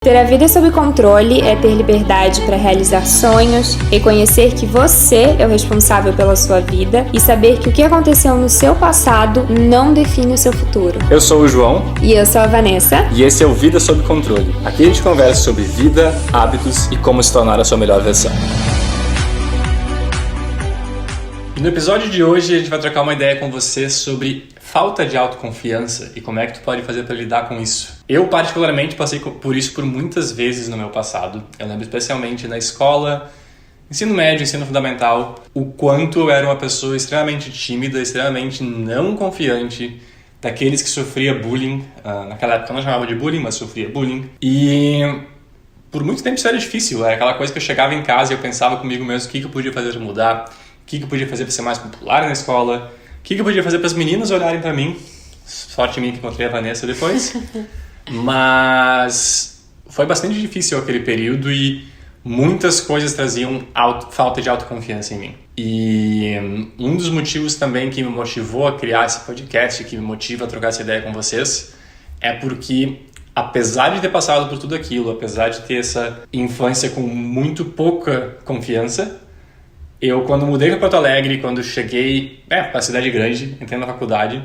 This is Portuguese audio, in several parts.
Ter a vida sob controle é ter liberdade para realizar sonhos, reconhecer que você é o responsável pela sua vida e saber que o que aconteceu no seu passado não define o seu futuro. Eu sou o João. E eu sou a Vanessa. E esse é o Vida Sob Controle. Aqui a gente conversa sobre vida, hábitos e como se tornar a sua melhor versão. E no episódio de hoje a gente vai trocar uma ideia com você sobre falta de autoconfiança e como é que tu pode fazer para lidar com isso. Eu particularmente passei por isso por muitas vezes no meu passado. Eu lembro especialmente na escola, ensino médio, ensino fundamental, o quanto eu era uma pessoa extremamente tímida, extremamente não confiante, daqueles que sofria bullying. Naquela época eu não chamava de bullying, mas sofria bullying. E por muito tempo isso era difícil. Era aquela coisa que eu chegava em casa e eu pensava comigo mesmo o que eu podia fazer para mudar, o que eu podia fazer para ser mais popular na escola, o que eu podia fazer para as meninas olharem para mim. Sorte minha que encontrei a Vanessa depois. Mas foi bastante difícil aquele período e muitas coisas traziam falta de autoconfiança em mim. E um dos motivos também que me motivou a criar esse podcast, que me motiva a trocar essa ideia com vocês, é porque apesar de ter passado por tudo aquilo, apesar de ter essa infância com muito pouca confiança, eu, quando mudei para Porto Alegre, quando cheguei para a cidade grande, entrei na faculdade,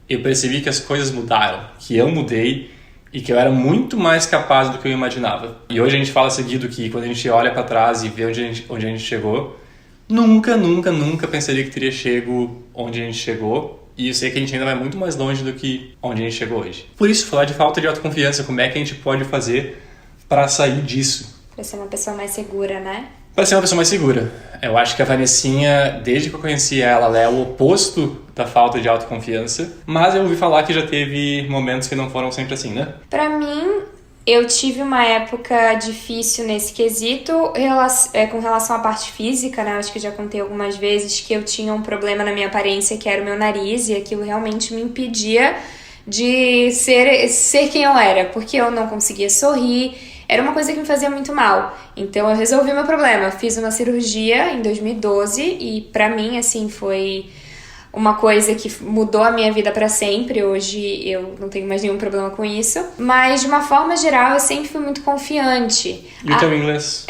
eu percebi que as coisas mudaram, que eu mudei e que eu era muito mais capaz do que eu imaginava. E hoje a gente fala seguido que quando a gente olha para trás e vê onde a gente chegou, nunca pensaria que teria chego onde a gente chegou. E eu sei que a gente ainda vai muito mais longe do que onde a gente chegou hoje. Por isso, falar de falta de autoconfiança, como é que a gente pode fazer para sair disso? Para ser uma pessoa mais segura, né? Para ser uma pessoa mais segura. Eu acho que a Vanessinha, desde que eu conheci ela é o oposto da falta de autoconfiança. Mas eu ouvi falar que já teve momentos que não foram sempre assim, né? Pra mim, eu tive uma época difícil nesse quesito com relação à parte física, né? Acho que eu já contei algumas vezes que eu tinha um problema na minha aparência, que era o meu nariz, e aquilo realmente me impedia de ser quem eu era, porque eu não conseguia sorrir. Era uma coisa que me fazia muito mal. Então eu resolvi o meu problema. Fiz uma cirurgia em 2012 e pra mim, assim, foi uma coisa que mudou a minha vida pra sempre. Hoje eu não tenho mais nenhum problema com isso. Mas de uma forma geral eu sempre fui muito confiante. E o teu inglês?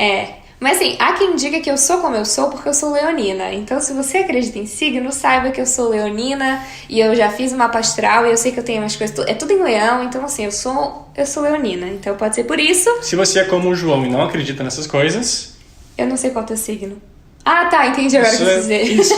Mas assim, há quem diga que eu sou como eu sou porque eu sou leonina. Então, se você acredita em signo, saiba que eu sou leonina e eu já fiz uma mapa astral e eu sei que eu tenho umas coisas... É tudo em leão, então assim, eu sou leonina. Então pode ser por isso. Se você é como o João e não acredita nessas coisas... Eu não sei qual é o teu signo. Ah, tá, entendi agora o que eu quis dizer. Isso.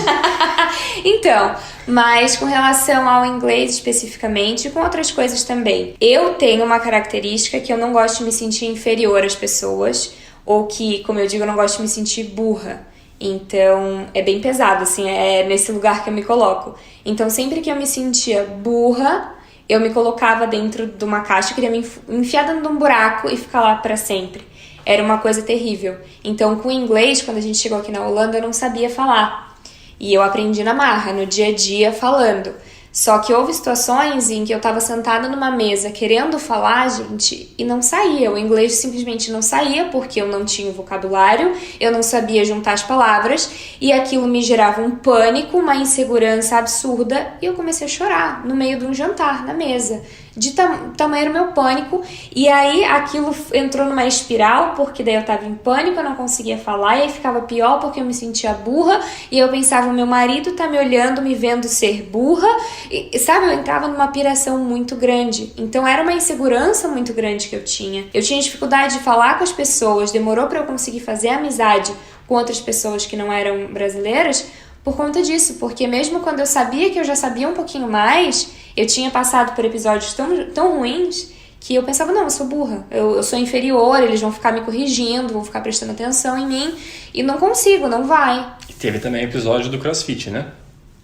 Então, mas com relação ao inglês especificamente e com outras coisas também. Eu tenho uma característica que eu não gosto de me sentir inferior às pessoas... ou que, como eu digo, eu não gosto de me sentir burra. Então, é bem pesado, assim, é nesse lugar que eu me coloco. Então, sempre que eu me sentia burra, eu me colocava dentro de uma caixa, eu queria me enfiar dentro de um buraco e ficar lá pra sempre. Era uma coisa terrível. Então, com o inglês, quando a gente chegou aqui na Holanda, eu não sabia falar. E eu aprendi na marra, no dia a dia, falando. Só que houve situações em que eu tava sentada numa mesa querendo falar, gente, e não saía. O inglês simplesmente não saía porque eu não tinha o vocabulário, eu não sabia juntar as palavras e aquilo me gerava um pânico, uma insegurança absurda e eu comecei a chorar no meio de um jantar, na mesa. De tamanho era o meu pânico, e aí aquilo entrou numa espiral, porque daí eu tava em pânico, eu não conseguia falar, e aí ficava pior porque eu me sentia burra, e eu pensava, meu marido tá me olhando, me vendo ser burra, e sabe, eu entrava numa piração muito grande, então era uma insegurança muito grande que eu tinha dificuldade de falar com as pessoas, demorou pra eu conseguir fazer amizade com outras pessoas que não eram brasileiras, por conta disso, porque mesmo quando eu sabia que eu já sabia um pouquinho mais, eu tinha passado por episódios tão ruins que eu pensava, não, eu sou burra, eu sou inferior, eles vão ficar me corrigindo, vão ficar prestando atenção em mim e não consigo, não vai. E teve também o episódio do CrossFit, né?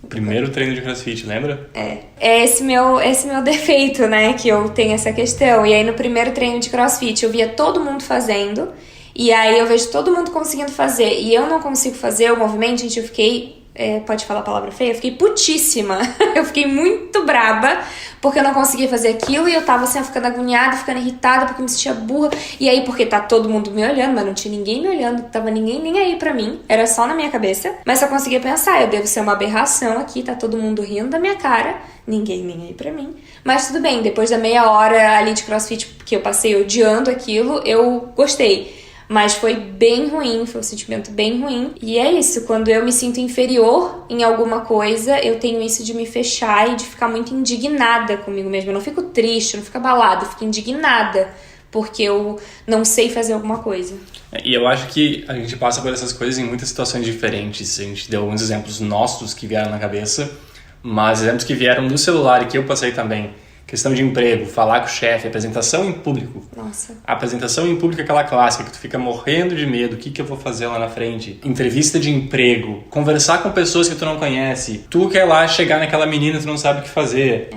O primeiro treino de CrossFit, lembra? É esse meu defeito, né, que eu tenho essa questão. E aí no primeiro treino de CrossFit eu via todo mundo fazendo e aí eu vejo todo mundo conseguindo fazer e eu não consigo fazer o movimento, gente, eu fiquei pode falar a palavra feia? Eu fiquei putíssima. Eu fiquei muito braba porque eu não conseguia fazer aquilo e eu tava assim, ficando agoniada, ficando irritada porque me sentia burra. E aí, porque tá todo mundo me olhando, mas não tinha ninguém me olhando, tava ninguém nem aí pra mim. Era só na minha cabeça. Mas só conseguia pensar, eu devo ser uma aberração aqui, tá todo mundo rindo da minha cara. Ninguém nem aí pra mim. Mas tudo bem, depois da meia hora ali de CrossFit que eu passei odiando aquilo, eu gostei. Mas foi bem ruim, foi um sentimento bem ruim. E é isso, quando eu me sinto inferior em alguma coisa, eu tenho isso de me fechar e de ficar muito indignada comigo mesma. Eu não fico triste, eu não fico abalada, eu fico indignada porque eu não sei fazer alguma coisa. E eu acho que a gente passa por essas coisas em muitas situações diferentes. A gente deu alguns exemplos nossos que vieram na cabeça, mas exemplos que vieram do celular e que eu passei também. Questão de emprego, falar com o chefe, apresentação em público. Nossa. A apresentação em público é aquela clássica que tu fica morrendo de medo, o que eu vou fazer lá na frente? Entrevista de emprego, conversar com pessoas que tu não conhece. Tu quer lá chegar naquela menina e tu não sabe o que fazer.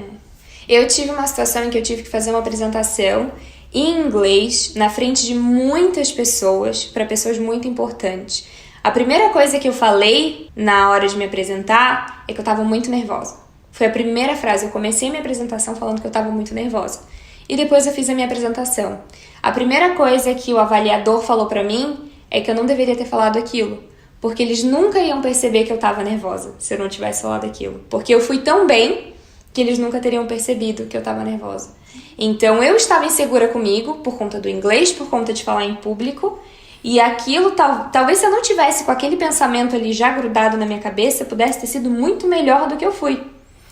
Eu tive uma situação em que eu tive que fazer uma apresentação em inglês na frente de muitas pessoas, para pessoas muito importantes. A primeira coisa que eu falei na hora de me apresentar é que eu estava muito nervosa. Foi a primeira frase, eu comecei minha apresentação falando que eu estava muito nervosa. E depois eu fiz a minha apresentação. A primeira coisa que o avaliador falou pra mim é que eu não deveria ter falado aquilo. Porque eles nunca iam perceber que eu estava nervosa se eu não tivesse falado aquilo. Porque eu fui tão bem que eles nunca teriam percebido que eu estava nervosa. Então eu estava insegura comigo por conta do inglês, por conta de falar em público. E aquilo, talvez se eu não tivesse com aquele pensamento ali já grudado na minha cabeça, pudesse ter sido muito melhor do que eu fui.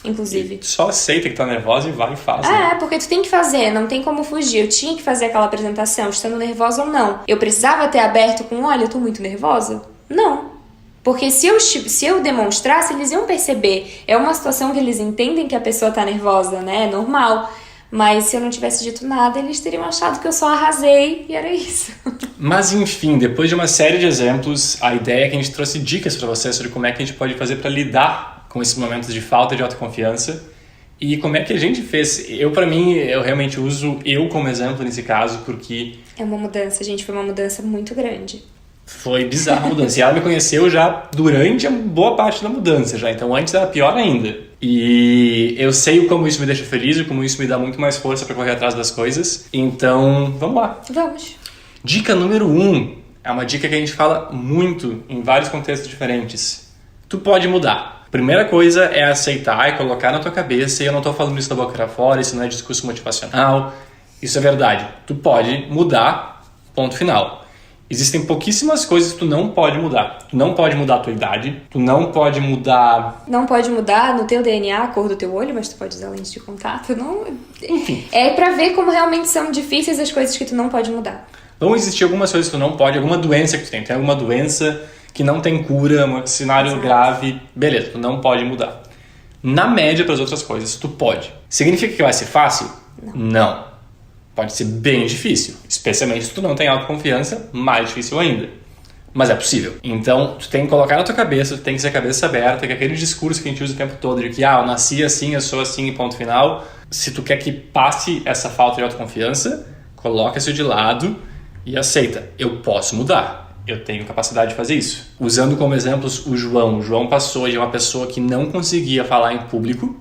Inclusive. Só aceita que tá nervosa e vai e faz. Porque tu tem que fazer, não tem como fugir. Eu tinha que fazer aquela apresentação, estando nervosa ou não. Eu precisava ter aberto com, olha, eu tô muito nervosa? Não. Porque se eu demonstrasse, eles iam perceber. É uma situação que eles entendem que a pessoa tá nervosa, né? É normal. Mas se eu não tivesse dito nada, eles teriam achado que eu só arrasei e era isso. Mas enfim, depois de uma série de exemplos, a ideia é que a gente trouxe dicas pra vocês sobre como é que a gente pode fazer pra lidar com esses momentos de falta de autoconfiança e como é que a gente fez. Eu realmente uso eu como exemplo nesse caso porque... É uma mudança, gente, foi uma mudança muito grande. Foi bizarra a mudança. E ela me conheceu já durante a boa parte da mudança já, então antes era pior ainda. E eu sei como isso me deixa feliz e como isso me dá muito mais força para correr atrás das coisas. Então, vamos lá. Vamos. Dica número 1 é uma dica que a gente fala muito em vários contextos diferentes. Tu pode mudar. Primeira coisa é aceitar e colocar na tua cabeça, e eu não tô falando isso da boca pra fora, isso não é discurso motivacional, isso é verdade. Tu pode mudar, ponto final. Existem pouquíssimas coisas que tu não pode mudar. Tu não pode mudar a tua idade, tu não pode mudar... Não pode mudar no teu DNA a cor do teu olho, mas tu pode usar lente de contato, não... Enfim. É pra ver como realmente são difíceis as coisas que tu não pode mudar. Vão existir algumas coisas que tu não pode, alguma doença que tu tem. Tem alguma doença que não tem cura, um cenário grave, beleza, tu não pode mudar. Na média, para as outras coisas, tu pode. Significa que vai ser fácil? Não. Pode ser bem difícil, especialmente se tu não tem autoconfiança, mais difícil ainda. Mas é possível. Então, tu tem que colocar na tua cabeça, tu tem que ser cabeça aberta, que aquele discurso que a gente usa o tempo todo de que, eu nasci assim, eu sou assim e ponto final. Se tu quer que passe essa falta de autoconfiança, coloca isso de lado e aceita. Eu posso mudar. Eu tenho capacidade de fazer isso. Usando como exemplos o João. O João passou de uma pessoa que não conseguia falar em público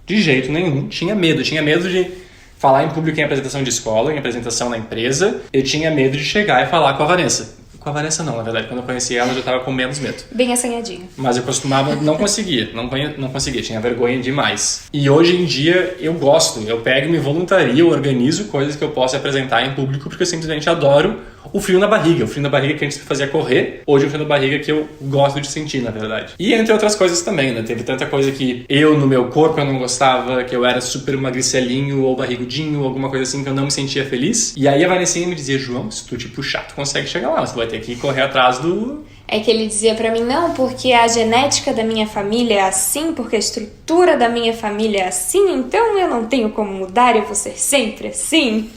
de jeito nenhum. Tinha medo de falar em público em apresentação de escola, em apresentação na empresa. Eu tinha medo de chegar e falar com a Vanessa. Com a Vanessa não, na verdade. Quando eu conheci ela, eu já estava com menos medo. Bem assanhadinho. Mas eu costumava... Não conseguia. Não conseguia. Tinha vergonha demais. E hoje em dia, eu gosto. Eu pego, me voluntario, eu organizo coisas que eu posso apresentar em público, porque eu simplesmente adoro o frio na barriga. O frio na barriga que a gente fazia correr, hoje é o frio na barriga que eu gosto de sentir, na verdade. E entre outras coisas também, né? Teve tanta coisa que eu, no meu corpo, eu não gostava, que eu era super magricelinho ou barrigudinho, ou alguma coisa assim, que eu não me sentia feliz. E aí a Vanessinha me dizia, João, se tu te puxar, tu consegue chegar lá, mas tu vai ter que correr atrás do... É que ele dizia pra mim, não, porque a genética da minha família é assim, porque a estrutura da minha família é assim, então eu não tenho como mudar, eu vou ser sempre assim.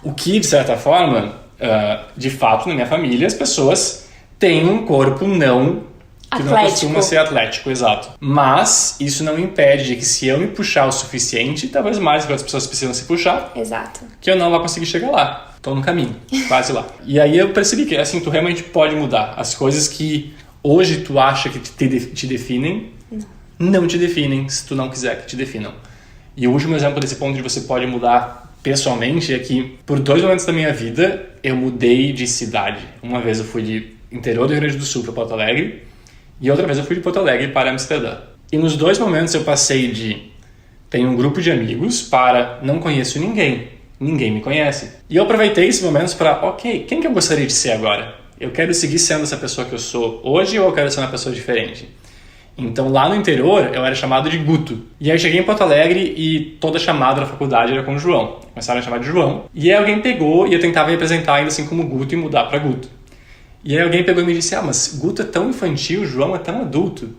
O que, de certa forma... de fato, na minha família, as pessoas têm um corpo que não costuma ser atlético, exato. Mas isso não impede de que se eu me puxar o suficiente, talvez mais que as pessoas precisam se puxar, exato, que eu não vou conseguir chegar lá. Tô no caminho, quase lá. E aí eu percebi que assim, tu realmente pode mudar as coisas que hoje tu acha que te definem, não te definem se tu não quiser que te definam. E o último exemplo desse ponto de você pode mudar pessoalmente é que, por 2 momentos da minha vida, eu mudei de cidade. Uma vez eu fui de interior do Rio Grande do Sul para Porto Alegre, e outra vez eu fui de Porto Alegre para Amsterdã. E nos 2 momentos eu passei de tenho um grupo de amigos para não conheço ninguém me conhece. E eu aproveitei esses momentos para, ok, quem que eu gostaria de ser agora? Eu quero seguir sendo essa pessoa que eu sou hoje ou eu quero ser uma pessoa diferente? Então lá no interior eu era chamado de Guto. E aí eu cheguei em Porto Alegre e toda chamada na faculdade era com o João. Começaram a chamar de João. E aí alguém pegou e eu tentava me apresentar ainda assim como Guto e mudar para Guto. E aí alguém pegou e me disse, mas Guto é tão infantil, João é tão adulto.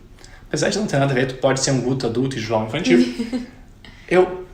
Apesar de não ter nada a ver, tu pode ser um Guto adulto e João infantil. Eu,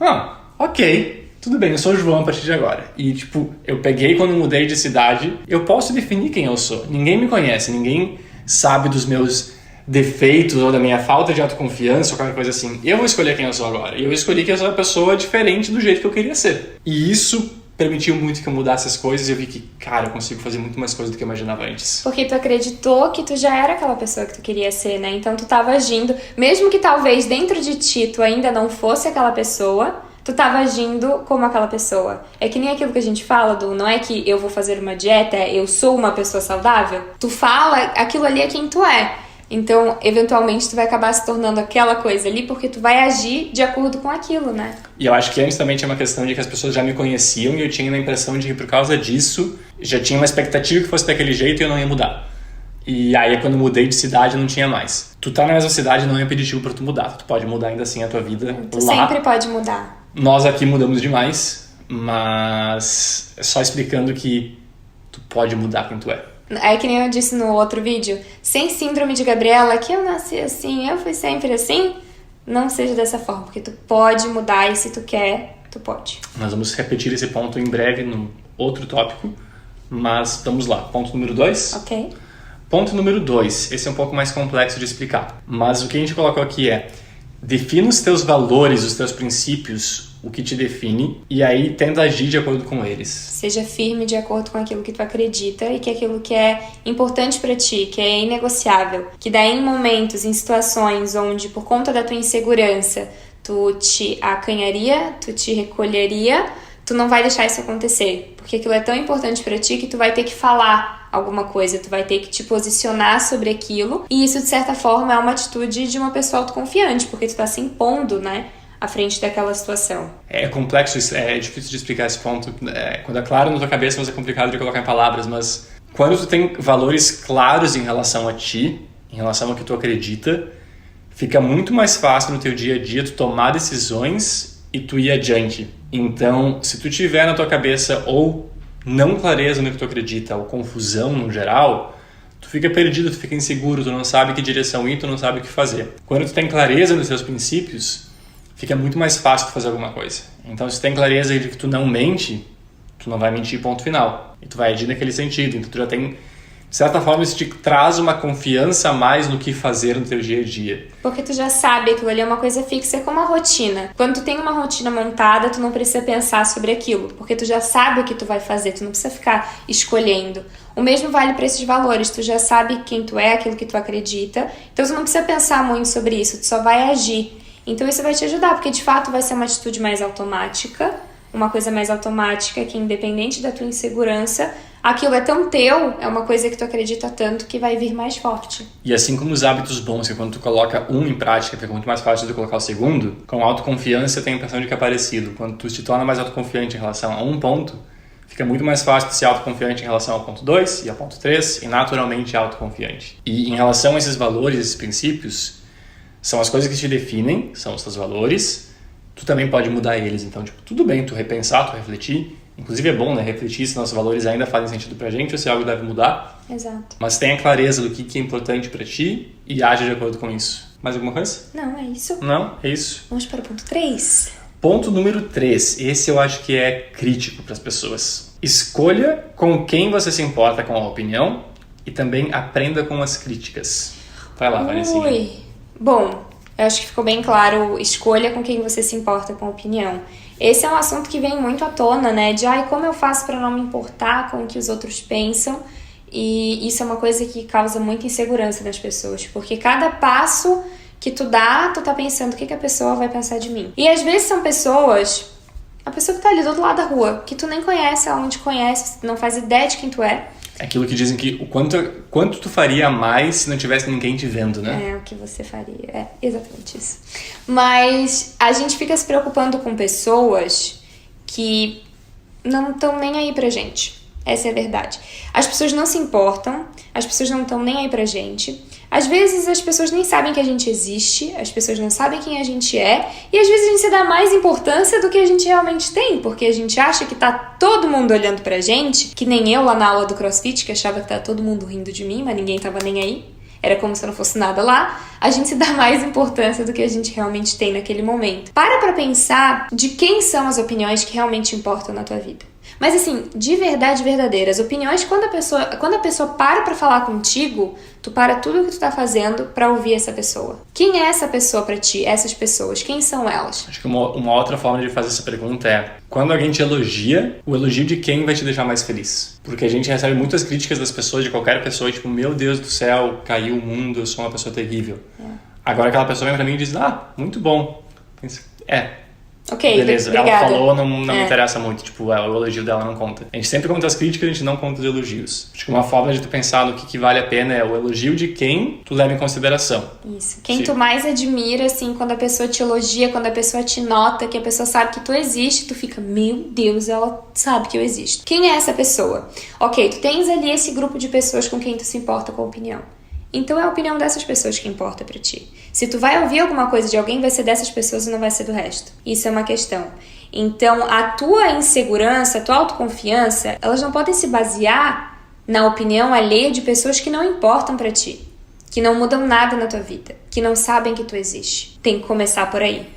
ok. Tudo bem, eu sou o João a partir de agora. E, eu peguei quando mudei de cidade, eu posso definir quem eu sou. Ninguém me conhece, ninguém sabe dos meus defeitos ou da minha falta de autoconfiança ou qualquer coisa assim. Eu vou escolher quem eu sou agora. E eu escolhi que eu sou uma pessoa diferente do jeito que eu queria ser. E isso permitiu muito que eu mudasse as coisas e eu vi que, cara, eu consigo fazer muito mais coisas do que eu imaginava antes. Porque tu acreditou que tu já era aquela pessoa que tu queria ser, né? Então tu tava agindo, mesmo que talvez dentro de ti tu ainda não fosse aquela pessoa, tu tava agindo como aquela pessoa. É que nem aquilo que a gente fala do não é que eu vou fazer uma dieta, é eu sou uma pessoa saudável. Tu fala, aquilo ali é quem tu é. Então, eventualmente, tu vai acabar se tornando aquela coisa ali porque tu vai agir de acordo com aquilo, né? E eu acho que antes também tinha uma questão de que as pessoas já me conheciam e eu tinha a impressão de que por causa disso já tinha uma expectativa que fosse daquele jeito e eu não ia mudar. E aí, quando mudei de cidade, não tinha mais. Tu tá na mesma cidade não é impeditivo pra tu mudar. Tu pode mudar ainda assim a tua vida Tu lá. sempre pode mudar. Nós aqui mudamos demais, mas é só explicando que tu pode mudar quem tu é. É que nem eu disse no outro vídeo, sem síndrome de Gabriela, que eu nasci assim, eu fui sempre assim, não seja dessa forma, porque tu pode mudar e se tu quer, tu pode. Nós vamos repetir esse ponto em breve no outro tópico, mas vamos lá. Ponto número 2. Ok. Ponto número 2, esse é um pouco mais complexo de explicar, mas o que a gente colocou aqui é defina os teus valores, os teus princípios, o que te define, e aí tenta agir de acordo com eles. Seja firme de acordo com aquilo que tu acredita e que aquilo que é importante pra ti, que é inegociável. Que daí em momentos, em situações onde por conta da tua insegurança tu te acanharia, tu te recolheria, tu não vai deixar isso acontecer. Porque aquilo é tão importante pra ti que tu vai ter que falar alguma coisa, tu vai ter que te posicionar sobre aquilo. E isso, de certa forma, é uma atitude de uma pessoa autoconfiante, porque tu tá se impondo, né, à frente daquela situação. É complexo, é difícil de explicar esse ponto. Quando é claro na tua cabeça, mas é complicado de colocar em palavras. Mas quando tu tem valores claros em relação a ti, em relação ao que tu acredita, fica muito mais fácil no teu dia a dia tu tomar decisões e tu ir adiante. Então, se tu tiver na tua cabeça ou não clareza no que tu acredita, ou confusão no geral, tu fica perdido, tu fica inseguro, tu não sabe que direção ir, tu não sabe o que fazer. Quando tu tem clareza nos teus princípios, fica muito mais fácil tu fazer alguma coisa. Então, se tu tem clareza de que tu não mente, tu não vai mentir, ponto final. E tu vai agir naquele sentido. Então, tu já tem, de certa forma, isso te traz uma confiança a mais no que fazer no teu dia a dia. Porque tu já sabe, aquilo ali é uma coisa fixa, é como a rotina. Quando tu tem uma rotina montada, tu não precisa pensar sobre aquilo, porque tu já sabe o que tu vai fazer, tu não precisa ficar escolhendo. O mesmo vale para esses valores, tu já sabe quem tu é, aquilo que tu acredita, então tu não precisa pensar muito sobre isso, tu só vai agir. Então isso vai te ajudar, porque de fato vai ser uma atitude mais automática, uma coisa mais automática que independente da tua insegurança, aquilo é tão teu, é uma coisa que tu acredita tanto que vai vir mais forte. E assim como os hábitos bons, que quando tu coloca um em prática fica muito mais fácil do que colocar o segundo, com autoconfiança eu tenho a impressão de que é parecido. Quando tu te torna mais autoconfiante em relação a um ponto, fica muito mais fácil de ser autoconfiante em relação ao ponto 2 e ao ponto 3 e naturalmente autoconfiante. E em relação a esses valores, esses princípios, são as coisas que te definem, são os teus valores, tu também pode mudar eles. Então, tudo bem tu repensar, tu refletir. Inclusive é bom, né, refletir se nossos valores ainda fazem sentido pra gente ou se algo deve mudar. Exato. Mas tenha clareza do que é importante pra ti e age de acordo com isso. Mais alguma coisa? Não, é isso. Não? É isso. Vamos para o ponto 3. Ponto número 3. Esse eu acho que é crítico para as pessoas. Escolha com quem você se importa com a opinião e também aprenda com as críticas. Vai lá, Vanessinha. Bom, eu acho que ficou bem claro, escolha com quem você se importa com a opinião. Esse é um assunto que vem muito à tona, né? De como eu faço para não me importar com o que os outros pensam E isso é uma coisa que causa muita insegurança nas pessoas, porque cada passo que tu dá, tu tá pensando o que a pessoa vai pensar de mim. E às vezes são pessoas, a pessoa que tá ali do outro lado da rua, que tu nem conhece, ela não te conhece, não faz ideia de quem tu é. É aquilo que dizem que o quanto tu faria a mais se não tivesse ninguém te vendo, né? É, o que você faria. É exatamente isso. Mas a gente fica se preocupando com pessoas que não estão nem aí pra gente. Essa é a verdade. As pessoas não se importam, as pessoas não estão nem aí pra gente. Às vezes as pessoas nem sabem que a gente existe, as pessoas não sabem quem a gente é, e às vezes a gente se dá mais importância do que a gente realmente tem, porque a gente acha que tá todo mundo olhando pra gente, que nem eu lá na aula do CrossFit, que achava que tá todo mundo rindo de mim, mas ninguém tava nem aí. Era como se eu não fosse nada lá. A gente se dá mais importância do que a gente realmente tem naquele momento. Para pensar de quem são as opiniões que realmente importam na tua vida. Mas assim, de verdade verdadeira, as opiniões, quando a pessoa para pra falar contigo, tu para tudo o que tu tá fazendo pra ouvir essa pessoa. Quem é essa pessoa pra ti? Essas pessoas, quem são elas? Acho que uma outra forma de fazer essa pergunta é: quando alguém te elogia, o elogio de quem vai te deixar mais feliz? Porque a gente recebe muitas críticas das pessoas, de qualquer pessoa, tipo, meu Deus do céu, caiu o mundo, eu sou uma pessoa terrível. Agora aquela pessoa vem pra mim e diz, muito bom. Ok, beleza, obrigada. ela falou, não me interessa muito, tipo, o elogio dela não conta. A gente sempre conta as críticas, a gente não conta os elogios. Acho que uma forma de tu pensar no que vale a pena é o elogio de quem tu leva em consideração. Isso. Quem tu mais admira, assim, quando a pessoa te elogia, quando a pessoa te nota, que a pessoa sabe que tu existe, tu fica, meu Deus, ela sabe que eu existo. Quem é essa pessoa? Ok, tu tens ali esse grupo de pessoas com quem tu se importa com a opinião. Então é a opinião dessas pessoas que importa pra ti. Se tu vai ouvir alguma coisa de alguém, vai ser dessas pessoas e não vai ser do resto. Isso é uma questão. Então, a tua insegurança, a tua autoconfiança, elas não podem se basear na opinião alheia de pessoas que não importam pra ti, que não mudam nada na tua vida, que não sabem que tu existe. Tem que começar por aí.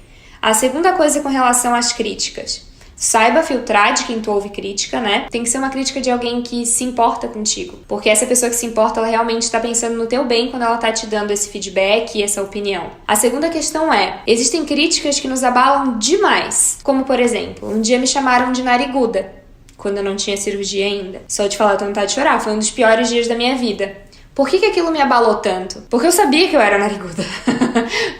A segunda coisa com relação às críticas. Saiba filtrar de quem tu ouve crítica, né? Tem que ser uma crítica de alguém que se importa contigo. Porque essa pessoa que se importa, ela realmente está pensando no teu bem quando ela tá te dando esse feedback e essa opinião. A segunda questão é, existem críticas que nos abalam demais. Como, por exemplo, um dia me chamaram de nariguda, quando eu não tinha cirurgia ainda. Só de falar, eu tô com vontade de chorar. Foi um dos piores dias da minha vida. Por que aquilo me abalou tanto? Porque eu sabia que eu era nariguda.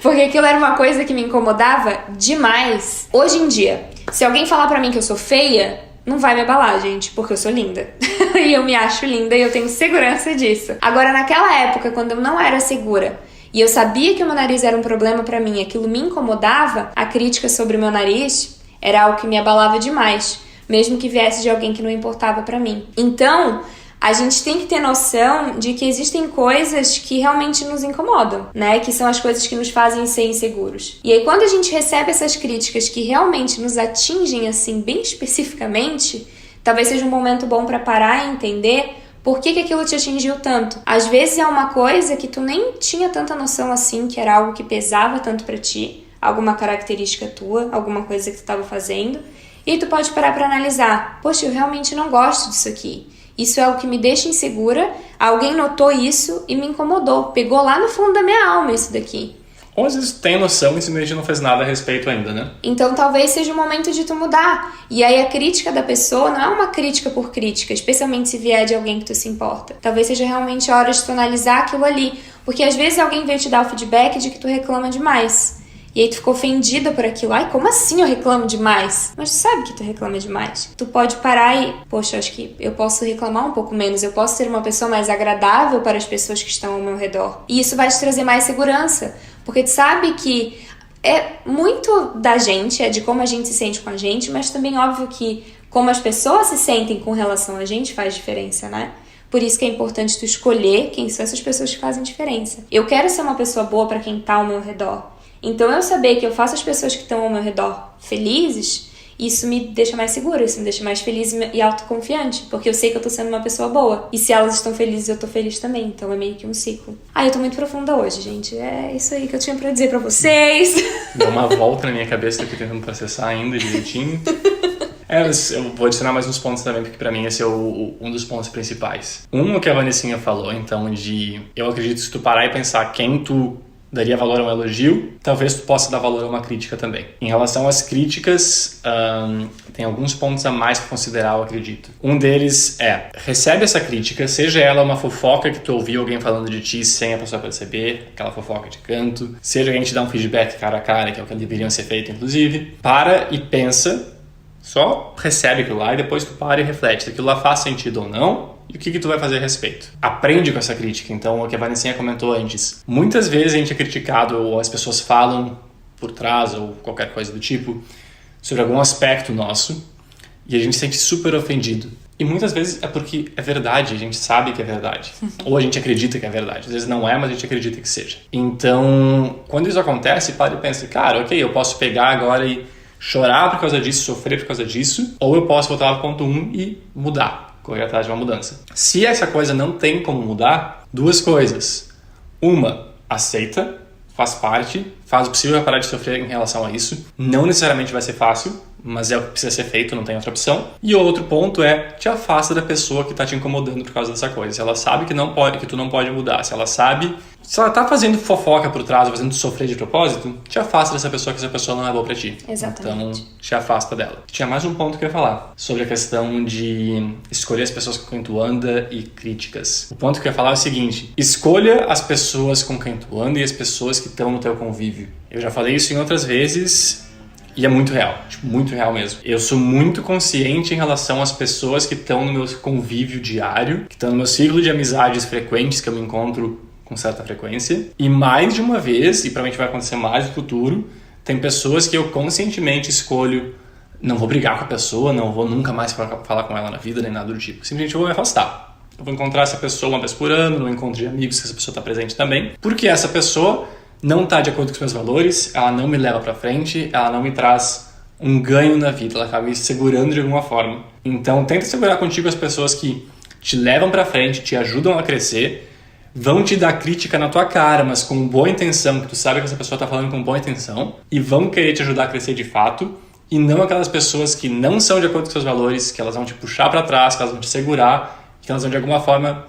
Porque aquilo era uma coisa que me incomodava demais. Hoje em dia, se alguém falar pra mim que eu sou feia, não vai me abalar, gente, porque eu sou linda. E eu me acho linda e eu tenho segurança disso. Agora, naquela época, quando eu não era segura e eu sabia que o meu nariz era um problema pra mim, aquilo me incomodava, a crítica sobre o meu nariz era algo que me abalava demais, mesmo que viesse de alguém que não importava pra mim. Então, a gente tem que ter noção de que existem coisas que realmente nos incomodam, né? Que são as coisas que nos fazem ser inseguros. E aí, quando a gente recebe essas críticas que realmente nos atingem, assim, bem especificamente, talvez seja um momento bom para parar e entender por que aquilo te atingiu tanto. Às vezes é uma coisa que tu nem tinha tanta noção assim, que era algo que pesava tanto para ti, alguma característica tua, alguma coisa que tu estava fazendo, e tu pode parar para analisar. Poxa, eu realmente não gosto disso aqui. Isso é o que me deixa insegura, alguém notou isso e me incomodou. Pegou lá no fundo da minha alma isso daqui. Ou às vezes tu tem noção e simplesmente não fez nada a respeito ainda, né? Então talvez seja o momento de tu mudar. E aí a crítica da pessoa não é uma crítica por crítica, especialmente se vier de alguém que tu se importa. Talvez seja realmente a hora de tu analisar aquilo ali. Porque às vezes alguém veio te dar o feedback de que tu reclama demais. E aí tu ficou ofendida por aquilo. Ai, como assim eu reclamo demais? Mas tu sabe que tu reclama demais. Tu pode parar e... Poxa, acho que eu posso reclamar um pouco menos. Eu posso ser uma pessoa mais agradável para as pessoas que estão ao meu redor. E isso vai te trazer mais segurança. Porque tu sabe que é muito da gente, é de como a gente se sente com a gente, mas também óbvio que como as pessoas se sentem com relação a gente faz diferença, né? Por isso que é importante tu escolher quem são essas pessoas que fazem diferença. Eu quero ser uma pessoa boa para quem tá ao meu redor. Então eu saber que eu faço as pessoas que estão ao meu redor felizes, isso me deixa mais segura, isso me deixa mais feliz e autoconfiante, porque eu sei que eu tô sendo uma pessoa boa. E se elas estão felizes, eu tô feliz também, então é meio que um ciclo. Eu tô muito profunda hoje, gente. É isso aí que eu tinha pra dizer pra vocês. Deu uma volta na minha cabeça, tô aqui tentando processar ainda direitinho. Eu vou adicionar mais uns pontos também, porque pra mim esse é um dos pontos principais. O que a Vanessinha falou, então, de... Eu acredito que se tu parar e pensar quem tu daria valor a um elogio, talvez tu possa dar valor a uma crítica também. Em relação às críticas, tem alguns pontos a mais para considerar, eu acredito. Um deles é, recebe essa crítica, seja ela uma fofoca que tu ouviu alguém falando de ti sem a pessoa perceber, aquela fofoca de canto, seja alguém te dar um feedback cara a cara, que é o que deveria ser feito, inclusive, para e pensa, só recebe aquilo lá e depois tu para e reflete se aquilo lá faz sentido ou não. E o que tu vai fazer a respeito? Aprende com essa crítica. Então, o que a Vanessinha comentou antes. Muitas vezes a gente é criticado ou as pessoas falam por trás ou qualquer coisa do tipo sobre algum aspecto nosso e a gente se sente super ofendido. E muitas vezes é porque é verdade, a gente sabe que é verdade. Ou a gente acredita que é verdade. Às vezes não é, mas a gente acredita que seja. Então, quando isso acontece, para e pensa, cara, ok, eu posso pegar agora e chorar por causa disso, sofrer por causa disso, ou eu posso voltar ao ponto 1 e mudar. Correr atrás de uma mudança. Se essa coisa não tem como mudar, duas coisas. Uma, aceita, faz parte, faz o possível para parar de sofrer em relação a isso. Não necessariamente vai ser fácil, mas é o que precisa ser feito, não tem outra opção. E outro ponto é, te afasta da pessoa que está te incomodando por causa dessa coisa. Se ela sabe que não pode, que tu não pode mudar, se ela tá fazendo fofoca por trás, fazendo tu sofrer de propósito, te afasta dessa pessoa, que essa pessoa não é boa pra ti. Exatamente. Então, te afasta dela. Tinha mais um ponto que eu ia falar, sobre a questão de escolher as pessoas com quem tu anda e críticas. O ponto que eu ia falar é o seguinte, escolha as pessoas com quem tu anda e as pessoas que estão no teu convívio. Eu já falei isso em outras vezes e é muito real, muito real mesmo. Eu sou muito consciente em relação às pessoas que estão no meu convívio diário, que estão no meu ciclo de amizades frequentes, que eu me encontro com certa frequência. E mais de uma vez, e provavelmente vai acontecer mais no futuro, tem pessoas que eu conscientemente escolho, não vou brigar com a pessoa, não vou nunca mais falar com ela na vida, nem nada do tipo. Simplesmente eu vou me afastar. Eu vou encontrar essa pessoa uma vez por ano, no encontro de amigos, que essa pessoa está presente também. Porque essa pessoa não está de acordo com os meus valores, ela não me leva para frente, ela não me traz um ganho na vida, ela acaba me segurando de alguma forma. Então tenta segurar contigo as pessoas que te levam para frente, te ajudam a crescer, vão te dar crítica na tua cara, mas com boa intenção, que tu sabe que essa pessoa está falando com boa intenção, e vão querer te ajudar a crescer de fato, e não aquelas pessoas que não são de acordo com seus valores, que elas vão te puxar para trás, que elas vão te segurar, que elas vão de alguma forma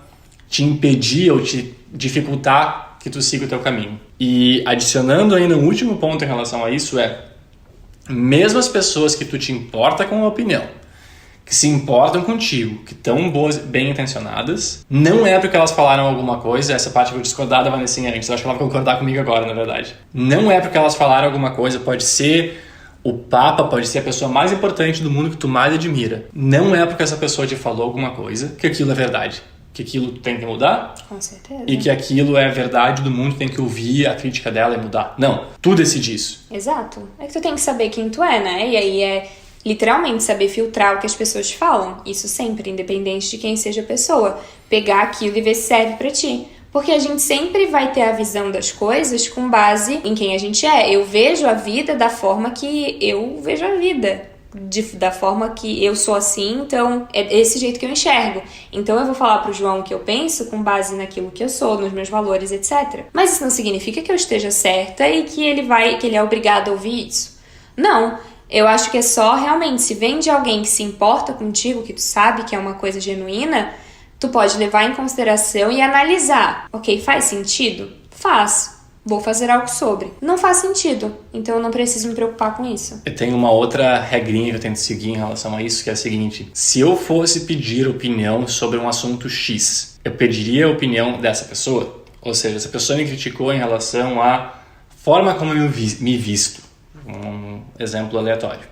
te impedir ou te dificultar que tu siga o teu caminho. E adicionando ainda um último ponto em relação a isso é, mesmo as pessoas que tu te importa com a opinião, que se importam contigo, que estão bem intencionadas, não é porque elas falaram alguma coisa, essa parte eu vou discordar da Vanessinha antes, eu acho que ela vai concordar comigo agora, na verdade. Não é porque elas falaram alguma coisa, pode ser o Papa, pode ser a pessoa mais importante do mundo que tu mais admira. Não é porque essa pessoa te falou alguma coisa que aquilo é verdade. Que aquilo tem que mudar. Com certeza. E que aquilo é verdade do mundo, tem que ouvir a crítica dela e mudar. Não, tu decide isso. Exato. É que tu tem que saber quem tu é, né? E aí é literalmente saber filtrar o que as pessoas falam. Isso sempre, independente de quem seja a pessoa. Pegar aquilo e ver se serve pra ti. Porque a gente sempre vai ter a visão das coisas com base em quem a gente é. Eu vejo a vida da forma que eu vejo a vida. Da forma que eu sou assim, então é esse jeito que eu enxergo. Então eu vou falar pro João o que eu penso com base naquilo que eu sou, nos meus valores, etc. Mas isso não significa que eu esteja certa e que ele é obrigado a ouvir isso. Não, eu acho que é só realmente, se vem de alguém que se importa contigo, que tu sabe que é uma coisa genuína, tu pode levar em consideração e analisar. Ok, faz sentido? Faz. Vou fazer algo sobre. Não faz sentido, então eu não preciso me preocupar com isso. Eu tenho uma outra regrinha que eu tento seguir em relação a isso, que é a seguinte. Se eu fosse pedir opinião sobre um assunto X, eu pediria a opinião dessa pessoa? Ou seja, essa pessoa me criticou em relação à forma como eu me visto. Um exemplo aleatório.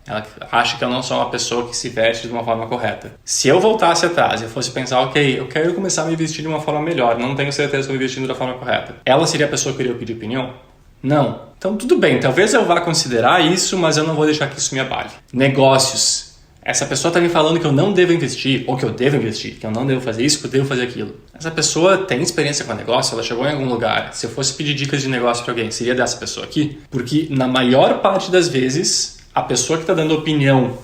Ela acha que eu não sou uma pessoa que se veste de uma forma correta. Se eu voltasse atrás e fosse pensar, ok, eu quero começar a me vestir de uma forma melhor, não tenho certeza que eu me vestindo da forma correta. Ela seria a pessoa que eu iria pedir opinião? Não. Então tudo bem, talvez eu vá considerar isso, mas eu não vou deixar que isso me abale. Negócios. Essa pessoa está me falando que eu não devo investir, ou que eu devo investir, que eu não devo fazer isso, que eu devo fazer aquilo. Essa pessoa tem experiência com negócio, ela chegou em algum lugar. Se eu fosse pedir dicas de negócio para alguém, seria dessa pessoa aqui? Porque na maior parte das vezes, a pessoa que está dando opinião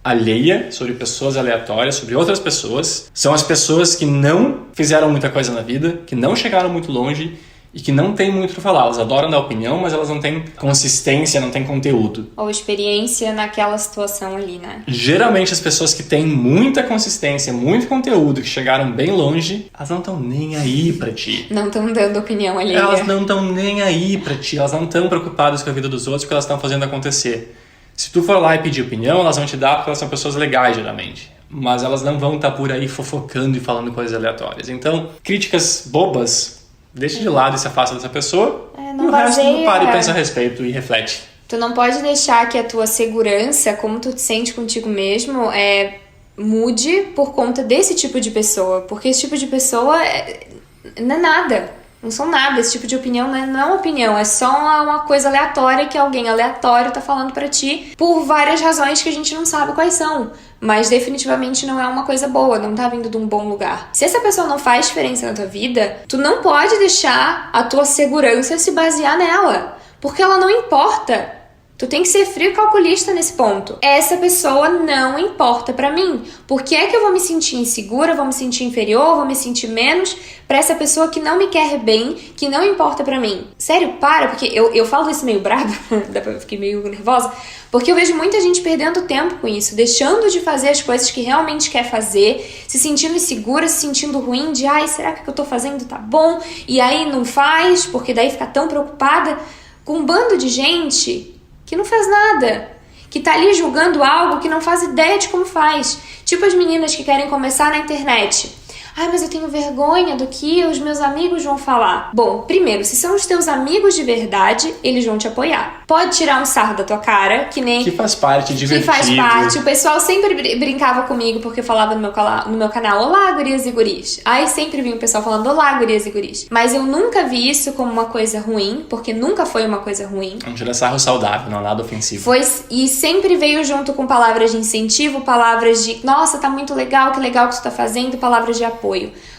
alheia sobre pessoas aleatórias, sobre outras pessoas, são as pessoas que não fizeram muita coisa na vida, que não chegaram muito longe e que não tem muito o que falar. Elas adoram dar opinião, mas elas não têm consistência, não têm conteúdo. Ou experiência naquela situação ali, né? Geralmente as pessoas que têm muita consistência, muito conteúdo, que chegaram bem longe, elas não estão nem aí pra ti. Não estão dando opinião ali. Elas não estão nem aí pra ti, elas não estão preocupadas com a vida dos outros, porque elas estão fazendo acontecer. Se tu for lá e pedir opinião, elas vão te dar porque elas são pessoas legais, geralmente. Mas elas não vão estar por aí fofocando e falando coisas aleatórias. Então, críticas bobas, deixa de lado e se afasta dessa pessoa. Não e o resto baseia... para e pensa a respeito e reflete. Tu não pode deixar que a tua segurança, como tu te sente contigo mesmo, mude por conta desse tipo de pessoa. Porque esse tipo de pessoa não é nada. Não são nada. Esse tipo de opinião não é uma opinião. É só uma coisa aleatória que alguém aleatório tá falando pra ti por várias razões que a gente não sabe quais são. Mas definitivamente não é uma coisa boa, não tá vindo de um bom lugar. Se essa pessoa não faz diferença na tua vida, tu não pode deixar a tua segurança se basear nela. Porque ela não importa. Tu tem que ser frio e calculista nesse ponto. Essa pessoa não importa pra mim. Por que é que eu vou me sentir insegura, vou me sentir inferior, vou me sentir menos pra essa pessoa que não me quer bem, que não importa pra mim? Sério, para, porque eu falo isso meio brava, eu fiquei meio nervosa, porque eu vejo muita gente perdendo tempo com isso, deixando de fazer as coisas que realmente quer fazer, se sentindo insegura, se sentindo ruim, de ai, será que o que eu tô fazendo tá bom? E aí não faz, porque daí fica tão preocupada com um bando de gente que não faz nada, que tá ali julgando algo que não faz ideia de como faz. Tipo as meninas que querem começar na internet. Ai, mas eu tenho vergonha do que os meus amigos vão falar. Bom, primeiro, se são os teus amigos de verdade, eles vão te apoiar. Pode tirar um sarro da tua cara, que nem... Que faz parte, divertido. Que faz parte. O pessoal sempre brincava comigo porque eu falava no meu canal, olá, gurias e guris. Aí sempre vinha o pessoal falando, olá, gurias e guris. Mas eu nunca vi isso como uma coisa ruim, porque nunca foi uma coisa ruim. Um tira sarro saudável, não nada ofensivo. E sempre veio junto com palavras de incentivo, palavras de, nossa, tá muito legal, que legal que tu tá fazendo, palavras de apoio.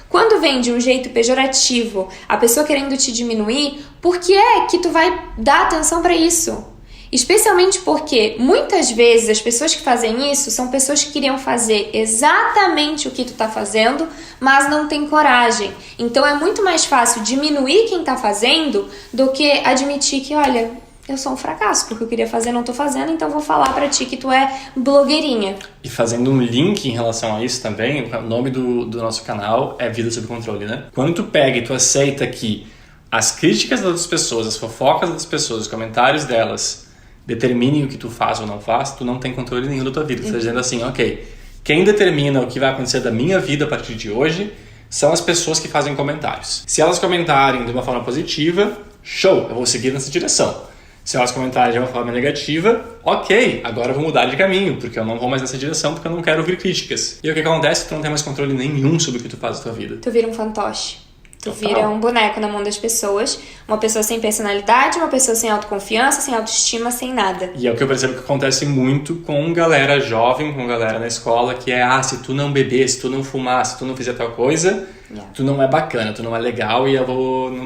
Quando vem de um jeito pejorativo, a pessoa querendo te diminuir, por que é que tu vai dar atenção pra isso? Especialmente porque muitas vezes as pessoas que fazem isso são pessoas que queriam fazer exatamente o que tu tá fazendo, mas não tem coragem. Então é muito mais fácil diminuir quem tá fazendo do que admitir que, olha, eu sou um fracasso, porque eu queria fazer, não tô fazendo, então vou falar pra ti que tu é blogueirinha. E fazendo um link em relação a isso também, o nome do nosso canal é Vida Sob Controle, né? Quando tu pega e tu aceita que as críticas das outras pessoas, as fofocas das pessoas, os comentários delas determinem o que tu faz ou não faz, tu não tem controle nenhum da tua vida. Você tá dizendo assim, ok, quem determina o que vai acontecer da minha vida a partir de hoje são as pessoas que fazem comentários. Se elas comentarem de uma forma positiva, show, eu vou seguir nessa direção. Se elas comentarem de uma forma negativa, ok, agora eu vou mudar de caminho, porque eu não vou mais nessa direção, porque eu não quero ouvir críticas. E o que acontece? Tu não tem mais controle nenhum sobre o que tu faz na tua vida. Tu vira um fantoche. Tu vira um boneco na mão das pessoas, uma pessoa sem personalidade, uma pessoa sem autoconfiança, sem autoestima, sem nada. E é o que eu percebo que acontece muito com galera jovem, com galera na escola, que é, se tu não beber, se tu não fumar, se tu não fizer tal coisa, tu não é bacana, tu não é legal e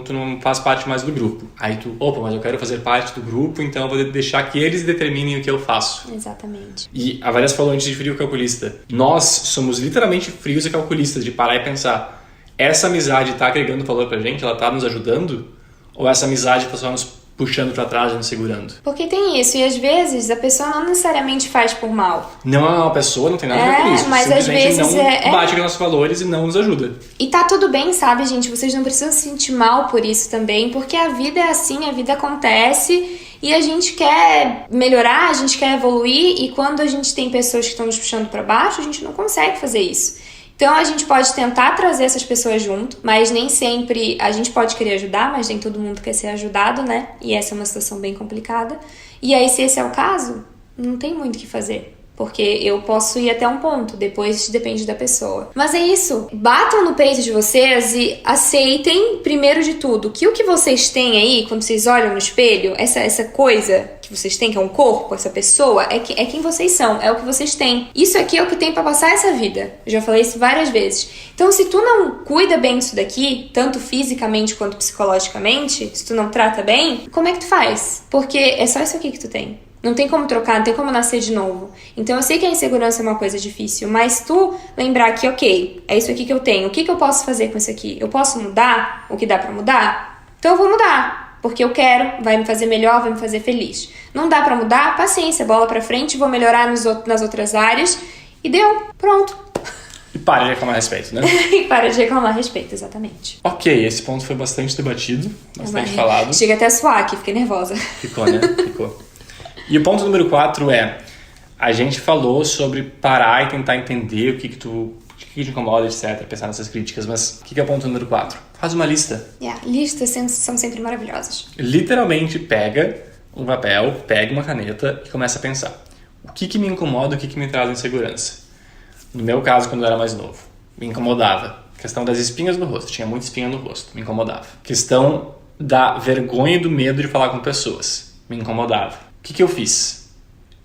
tu não faz parte mais do grupo. Aí tu, opa, mas eu quero fazer parte do grupo, então eu vou deixar que eles determinem o que eu faço. Exatamente. E a Vanessa falou antes de frio calculista. Nós somos literalmente frios e calculistas, de parar e pensar, essa amizade tá agregando valor pra gente? Ela tá nos ajudando? Ou essa amizade tá só nos puxando pra trás e nos segurando? Porque tem isso, e às vezes a pessoa não necessariamente faz por mal. Não é uma pessoa, não tem nada a ver com isso. Mas às vezes não bate com nossos valores e não nos ajuda. E tá tudo bem, sabe, gente? Vocês não precisam se sentir mal por isso também, porque a vida é assim, a vida acontece e a gente quer melhorar, a gente quer evoluir, e quando a gente tem pessoas que estão nos puxando pra baixo, a gente não consegue fazer isso. Então a gente pode tentar trazer essas pessoas junto, mas nem sempre a gente pode querer ajudar, mas nem todo mundo quer ser ajudado, né? E essa é uma situação bem complicada. E aí, se esse é o caso, não tem muito o que fazer. Porque eu posso ir até um ponto, depois depende da pessoa. Mas é isso, batam no peito de vocês e aceitem, primeiro de tudo, que o que vocês têm aí, quando vocês olham no espelho, essa coisa que vocês têm, que é um corpo, essa pessoa, é quem vocês são, é o que vocês têm. Isso aqui é o que tem pra passar essa vida. Eu já falei isso várias vezes. Então, se tu não cuida bem disso daqui, tanto fisicamente quanto psicologicamente, se tu não trata bem, como é que tu faz? Porque é só isso aqui que tu tem. Não tem como trocar, não tem como nascer de novo. Então eu sei que a insegurança é uma coisa difícil, mas tu lembrar que, ok, é isso aqui que eu tenho, o que eu posso fazer com isso aqui? Eu posso mudar o que dá pra mudar? Então eu vou mudar, porque eu quero, vai me fazer melhor, vai me fazer feliz. Não dá pra mudar? Paciência, bola pra frente, vou melhorar nas outras áreas e deu, pronto. E para de reclamar a respeito, né? E para de reclamar a respeito, exatamente. Ok, esse ponto foi bastante debatido, bastante falado. Chega até a suar aqui, fiquei nervosa. Ficou, né? Ficou. E o ponto número 4 é, a gente falou sobre parar e tentar entender o que te incomoda, etc, pensar nessas críticas, mas o que é o ponto número 4? Faz uma lista. Listas são sempre maravilhosas. Literalmente pega um papel, pega uma caneta e começa a pensar. O que me incomoda, o que me traz insegurança? No meu caso, quando eu era mais novo, me incomodava. Questão das espinhas no rosto, tinha muita espinha no rosto, me incomodava. Questão da vergonha e do medo de falar com pessoas, me incomodava. O que eu fiz?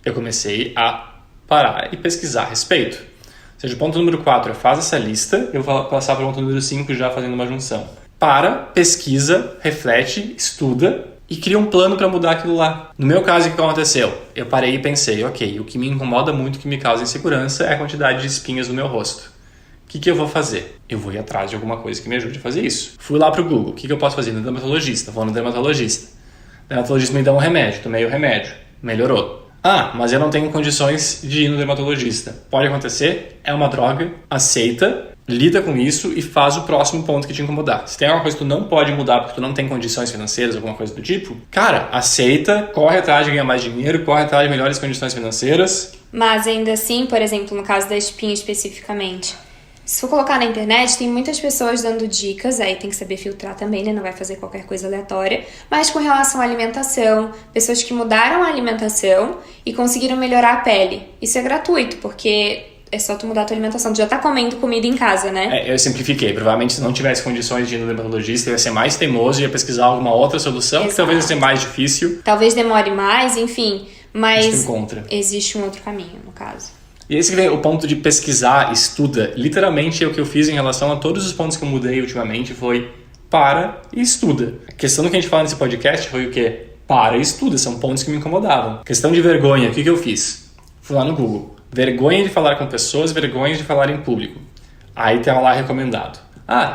Eu comecei a parar e pesquisar a respeito. Ou seja, o ponto número 4 é faz essa lista, eu vou passar para o ponto número 5 já fazendo uma junção. Para, pesquisa, reflete, estuda e cria um plano para mudar aquilo lá. No meu caso, o que aconteceu? Eu parei e pensei, ok, o que me incomoda muito, o que me causa insegurança é a quantidade de espinhas no meu rosto. O que eu vou fazer? Eu vou ir atrás de alguma coisa que me ajude a fazer isso. Fui lá pro Google, o que eu posso fazer? No dermatologista, vou no dermatologista. O dermatologista me dá um remédio, tomei o remédio, melhorou. Mas eu não tenho condições de ir no dermatologista. Pode acontecer, é uma droga, aceita, lida com isso e faz o próximo ponto que te incomodar. Se tem alguma coisa que tu não pode mudar porque tu não tem condições financeiras, alguma coisa do tipo, cara, aceita, corre atrás de ganhar mais dinheiro, corre atrás de melhores condições financeiras. Mas ainda assim, por exemplo, no caso da espinha especificamente, se for colocar na internet, tem muitas pessoas dando dicas, aí tem que saber filtrar também, né? Não vai fazer qualquer coisa aleatória. Mas com relação à alimentação, pessoas que mudaram a alimentação e conseguiram melhorar a pele. Isso é gratuito, porque é só tu mudar a tua alimentação. Tu já tá comendo comida em casa, né? Eu simplifiquei. Provavelmente se não tivesse condições de ir no dermatologista, ia ser mais teimoso e ia pesquisar alguma outra solução, que talvez ia ser mais difícil. Talvez demore mais, enfim. Mas encontra. Existe um outro caminho, no caso. E esse que vem o ponto de pesquisar, estuda. Literalmente, o que eu fiz em relação a todos os pontos que eu mudei ultimamente foi para e estuda. A questão do que a gente fala nesse podcast foi o quê? Para e estuda. São pontos que me incomodavam. Questão de vergonha. O que eu fiz? Fui lá no Google. Vergonha de falar com pessoas, vergonha de falar em público. Aí tem lá recomendado.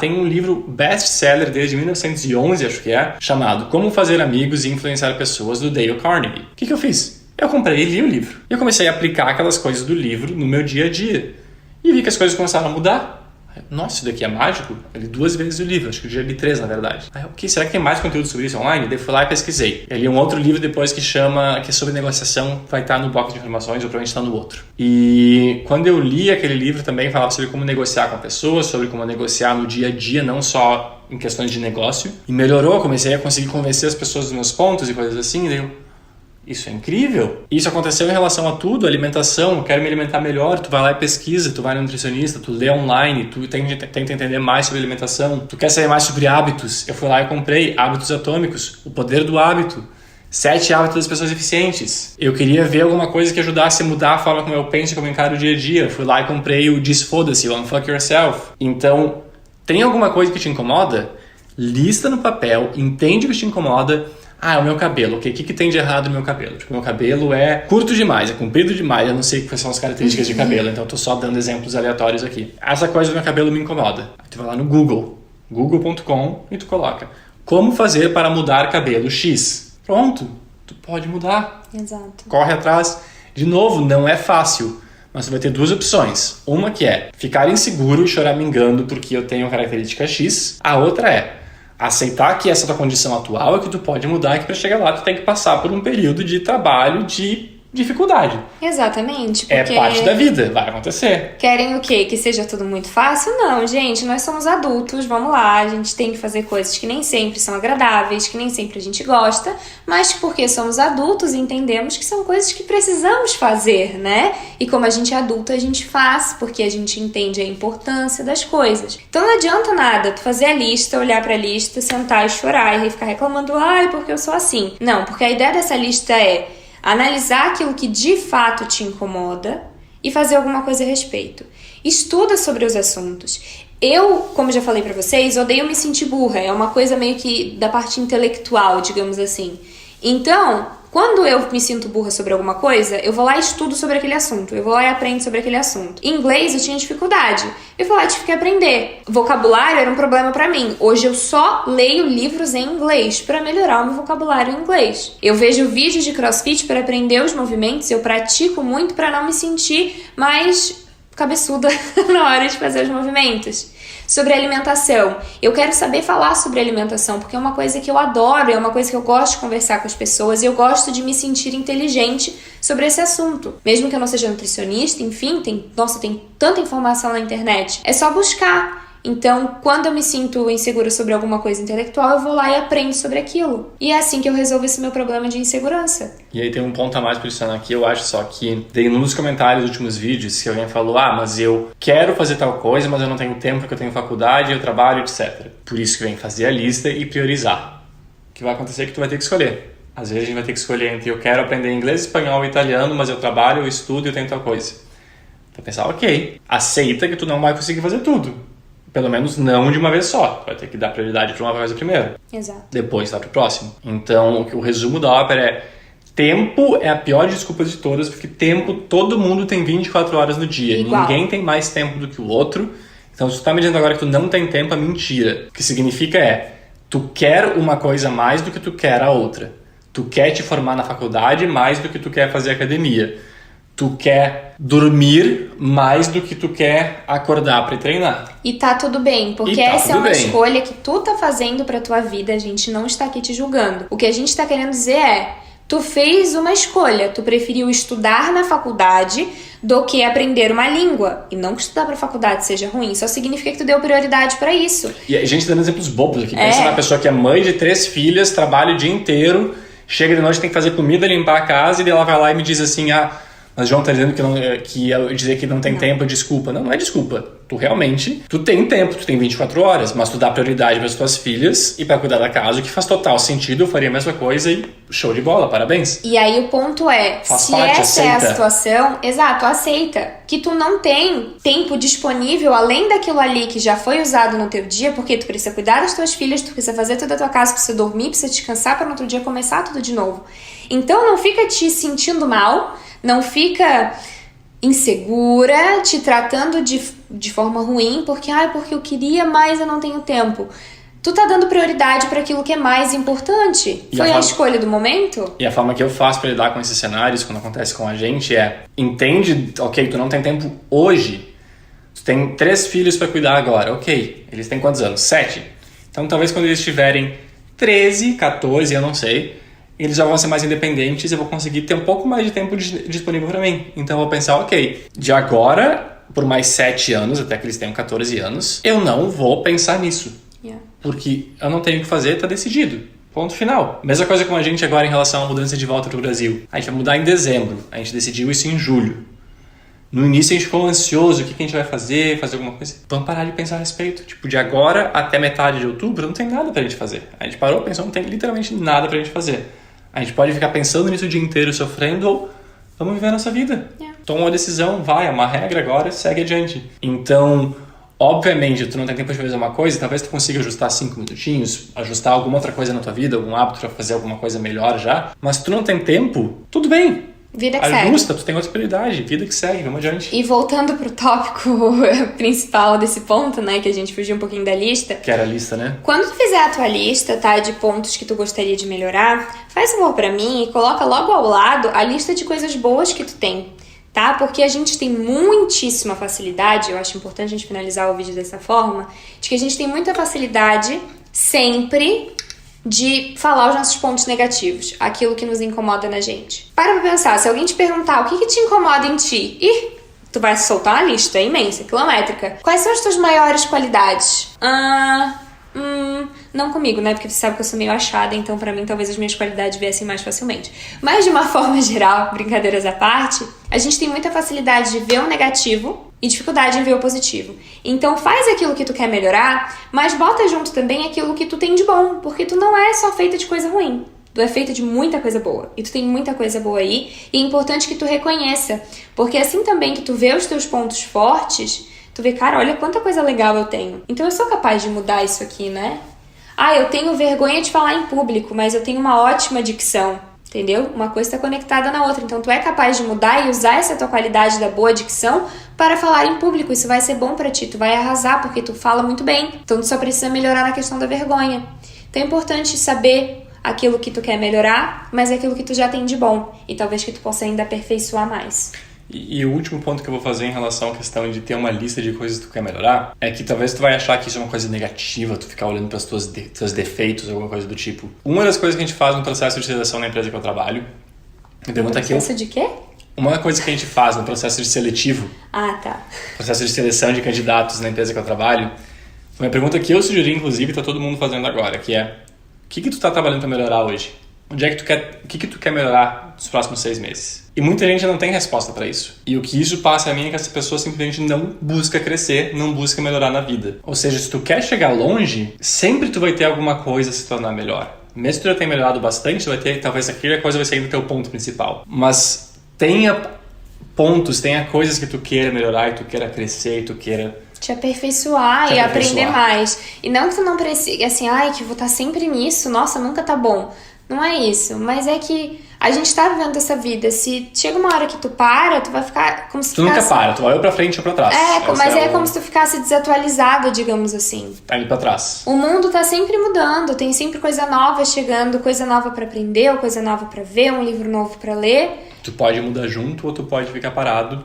Tem um livro best-seller desde 1911, acho que é, chamado Como Fazer Amigos e Influenciar Pessoas, do Dale Carnegie. O que eu fiz? Eu comprei e li o livro. E eu comecei a aplicar aquelas coisas do livro no meu dia a dia. E vi que as coisas começaram a mudar. Nossa, isso daqui é mágico? Eu li 2 vezes o livro, acho que eu já li 3, na verdade. Será que tem mais conteúdo sobre isso online? Daí fui lá e pesquisei. Eu li um outro livro depois que é sobre negociação, vai estar no box de informações ou provavelmente está no outro. E quando eu li aquele livro também falava sobre como negociar com pessoas, sobre como negociar no dia a dia, não só em questões de negócio. E melhorou, comecei a conseguir convencer as pessoas dos meus pontos e coisas assim, e daí isso é incrível. Isso aconteceu em relação a tudo, alimentação, eu quero me alimentar melhor, tu vai lá e pesquisa, tu vai no nutricionista, tu lê online, tu tenta entender mais sobre alimentação, tu quer saber mais sobre hábitos, eu fui lá e comprei Hábitos Atômicos, o poder do hábito, 7 hábitos das pessoas eficientes. Eu queria ver alguma coisa que ajudasse a mudar a forma como eu penso e como eu encaro o dia a dia, eu fui lá e comprei o Desfoda-se, o Unfuck Yourself. Então, tem alguma coisa que te incomoda? Lista no papel, entende o que te incomoda. É o meu cabelo, ok? O que tem de errado no meu cabelo? Tipo, o meu cabelo é curto demais, é comprido demais, eu não sei quais são as características de cabelo, então eu tô só dando exemplos aleatórios aqui. Essa coisa do meu cabelo me incomoda. Aí tu vai lá no Google, google.com, e tu coloca como fazer para mudar cabelo X. Pronto, tu pode mudar. Exato. Corre atrás. De novo, não é fácil, mas tu vai ter 2 opções. Uma que é ficar inseguro e choramingando porque eu tenho característica X. A outra é aceitar que essa tua condição atual é que tu pode mudar e que para chegar lá tu tem que passar por um período de trabalho de dificuldade. Exatamente. Porque é parte da vida, vai acontecer. Querem o quê? Que seja tudo muito fácil? Não, gente, nós somos adultos, vamos lá, a gente tem que fazer coisas que nem sempre são agradáveis, que nem sempre a gente gosta, mas porque somos adultos entendemos que são coisas que precisamos fazer, né? E como a gente é adulto, a gente faz, porque a gente entende a importância das coisas. Então não adianta nada tu fazer a lista, olhar pra lista, sentar e chorar e ficar reclamando, porque eu sou assim. Não, porque a ideia dessa lista é analisar aquilo que de fato te incomoda e fazer alguma coisa a respeito. Estuda sobre os assuntos. Eu, como já falei pra vocês, odeio me sentir burra. É uma coisa meio que da parte intelectual, digamos assim. Então, Quando eu me sinto burra sobre alguma coisa, eu vou lá e estudo sobre aquele assunto. Eu vou lá e aprendo sobre aquele assunto. Em inglês, eu tinha dificuldade. Eu vou lá e tive que aprender. Vocabulário era um problema pra mim. Hoje eu só leio livros em inglês pra melhorar o meu vocabulário em inglês. Eu vejo vídeos de CrossFit para aprender os movimentos. Eu pratico muito pra não me sentir mais cabeçuda na hora de fazer os movimentos. Sobre alimentação. Eu quero saber falar sobre alimentação, porque é uma coisa que eu adoro, é uma coisa que eu gosto de conversar com as pessoas e eu gosto de me sentir inteligente sobre esse assunto. Mesmo que eu não seja nutricionista, enfim, tem tanta informação na internet. É só buscar. Então, quando eu me sinto insegura sobre alguma coisa intelectual, eu vou lá e aprendo sobre aquilo. E é assim que eu resolvo esse meu problema de insegurança. E aí tem um ponto a mais para adicionar aqui, eu acho só que tem nos comentários dos últimos vídeos que alguém falou, mas eu quero fazer tal coisa, mas eu não tenho tempo porque eu tenho faculdade, eu trabalho, etc. Por isso que vem fazer a lista e priorizar. O que vai acontecer é que tu vai ter que escolher. Às vezes a gente vai ter que escolher entre eu quero aprender inglês, espanhol e italiano, mas eu trabalho, eu estudo e eu tenho tal coisa. Então pensar, ok, aceita que tu não vai conseguir fazer tudo. Pelo menos não de uma vez só. Vai ter que dar prioridade para uma coisa primeiro. Exato. Depois vai para o próximo. Então, o resumo da ópera é: tempo é a pior desculpa de todas, porque tempo todo mundo tem 24 horas no dia. Igual. Ninguém tem mais tempo do que o outro. Então, se tu tá me dizendo agora que tu não tem tempo, é mentira. O que significa tu quer uma coisa mais do que tu quer a outra. Tu quer te formar na faculdade mais do que tu quer fazer academia. Tu quer dormir mais do que tu quer acordar para treinar. E tá tudo bem, porque essa é uma escolha que tu tá fazendo pra tua vida, a gente não está aqui te julgando. O que a gente tá querendo dizer tu fez uma escolha, tu preferiu estudar na faculdade do que aprender uma língua. E não que estudar pra faculdade seja ruim, só significa que tu deu prioridade pra isso. E a gente tá dando exemplos bobos aqui. Pensa na pessoa que é mãe de 3 filhas, trabalha o dia inteiro, chega de noite, tem que fazer comida, limpar a casa, e daí ela vai lá e me diz assim, mas João tá dizendo que eu dizer que não tem tempo é desculpa. Não é desculpa. Tu tem tempo, tu tem 24 horas, mas tu dá prioridade para as tuas filhas e para cuidar da casa, o que faz total sentido, eu faria a mesma coisa e show de bola, parabéns. E aí o ponto se essa é a situação, exato, aceita que tu não tem tempo disponível além daquilo ali que já foi usado no teu dia, porque tu precisa cuidar das tuas filhas, tu precisa fazer toda a tua casa, precisa dormir, precisa descansar para no outro dia começar tudo de novo. Então não fica te sentindo mal, não fica insegura, te tratando de forma ruim, porque eu queria, mas eu não tenho tempo. Tu tá dando prioridade para aquilo que é mais importante. Foi a escolha do momento? E a forma que eu faço para lidar com esses cenários, quando acontece com a gente, entende, ok, tu não tem tempo hoje, tu tem 3 filhos para cuidar agora, ok, eles têm quantos anos? 7. Então talvez quando eles tiverem 13, 14, eu não sei, eles já vão ser mais independentes e eu vou conseguir ter um pouco mais de tempo disponível para mim. Então eu vou pensar, ok, de agora por mais 7 anos, até que eles tenham 14 anos, eu não vou pensar nisso. Porque eu não tenho o que fazer, tá decidido. Ponto final. Mesma coisa com a gente agora em relação à mudança de volta pro Brasil. A gente vai mudar em dezembro. A gente decidiu isso em julho. No início a gente ficou ansioso, o que a gente vai fazer alguma coisa. Vamos parar de pensar a respeito. Tipo, de agora até metade de outubro não tem nada pra gente fazer. A gente parou, pensou, não tem literalmente nada pra gente fazer. A gente pode ficar pensando nisso o dia inteiro, sofrendo, ou vamos viver a nossa vida. Toma uma decisão, vai, é uma regra agora, segue adiante. Então, obviamente, tu não tem tempo de fazer uma coisa, talvez tu consiga ajustar 5 minutinhos, ajustar alguma outra coisa na tua vida, algum hábito pra fazer alguma coisa melhor já, mas se tu não tem tempo, tudo bem. Vida que ajusta, segue. Tu tem outra prioridade, vida que segue, vamos adiante. E voltando pro tópico principal desse ponto, né, que a gente fugiu um pouquinho da lista. Que era a lista, né? Quando tu fizer a tua lista, tá, de pontos que tu gostaria de melhorar, faz um favor pra mim e coloca logo ao lado a lista de coisas boas que tu tem, tá? Porque a gente tem muitíssima facilidade, eu acho importante a gente finalizar o vídeo dessa forma, de que a gente tem muita facilidade sempre de falar os nossos pontos negativos, aquilo que nos incomoda na gente. Para pra pensar, se alguém te perguntar o que te incomoda em ti, tu vai soltar uma lista imensa, quilométrica. Quais são as tuas maiores qualidades? Não comigo, né? Porque você sabe que eu sou meio achada, então pra mim talvez as minhas qualidades viessem mais facilmente. Mas de uma forma geral, brincadeiras à parte, a gente tem muita facilidade de ver o negativo e dificuldade em ver o positivo. Então faz aquilo que tu quer melhorar, mas bota junto também aquilo que tu tem de bom, porque tu não é só feita de coisa ruim. Tu é feita de muita coisa boa. E tu tem muita coisa boa aí, e é importante que tu reconheça. Porque assim também que tu vê os teus pontos fortes, tu vê, cara, olha quanta coisa legal eu tenho. Então eu sou capaz de mudar isso aqui, né? Eu tenho vergonha de falar em público, mas eu tenho uma ótima dicção. entendeu? Uma coisa está conectada na outra. Então, tu é capaz de mudar e usar essa tua qualidade da boa dicção para falar em público. Isso vai ser bom pra ti, tu vai arrasar, porque tu fala muito bem. Então, tu só precisa melhorar na questão da vergonha. Então, é importante saber aquilo que tu quer melhorar, mas é aquilo que tu já tem de bom. E talvez que tu possa ainda aperfeiçoar mais. E o último ponto que eu vou fazer em relação à questão de ter uma lista de coisas que tu quer melhorar é que talvez tu vai achar que isso é uma coisa negativa, tu ficar olhando para os teus defeitos, alguma coisa do tipo. Uma das coisas que a gente faz no processo de seleção na empresa que eu trabalho, Processo de quê? Uma coisa que a gente faz no processo de seletivo, Tá. processo de seleção de candidatos na empresa que eu trabalho, uma pergunta que eu sugeri, inclusive, tá todo mundo fazendo agora, que é: o que tu tá trabalhando para melhorar hoje? O que tu quer melhorar nos próximos 6 meses? E muita gente não tem resposta para isso. E o que isso passa a mim é que essa pessoa simplesmente não busca crescer, não busca melhorar na vida. Ou seja, se tu quer chegar longe, sempre tu vai ter alguma coisa a se tornar melhor. Mesmo que tu já tenha melhorado bastante, tu vai ter, talvez aquela coisa vai ser ainda o teu ponto principal. Mas tenha pontos, tenha coisas que tu queira melhorar e tu queira crescer e tu queira te aperfeiçoar e aprender mais. E não que tu não precise, assim, que eu vou estar sempre nisso, nossa, nunca tá bom. Não é isso, mas é que a gente tá vivendo essa vida. Se chega uma hora que tu para, tu vai ficar como se tu nunca para, tu vai ou pra frente ou pra trás. Mas é como se tu ficasse desatualizado, digamos assim. Tá indo pra trás. O mundo tá sempre mudando, tem sempre coisa nova chegando, coisa nova pra aprender, ou coisa nova pra ver, um livro novo pra ler. Tu pode mudar junto ou tu pode ficar parado.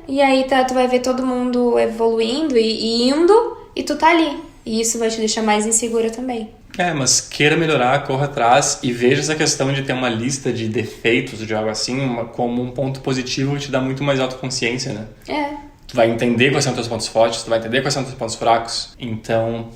E aí tu vai ver todo mundo evoluindo e indo, e tu tá ali. E isso vai te deixar mais insegura também. Mas queira melhorar, corra atrás e veja essa questão de ter uma lista de defeitos, de algo assim, como um ponto positivo que te dá muito mais autoconsciência, né? Tu vai entender quais são os teus pontos fortes, tu vai entender quais são os teus pontos fracos. Então,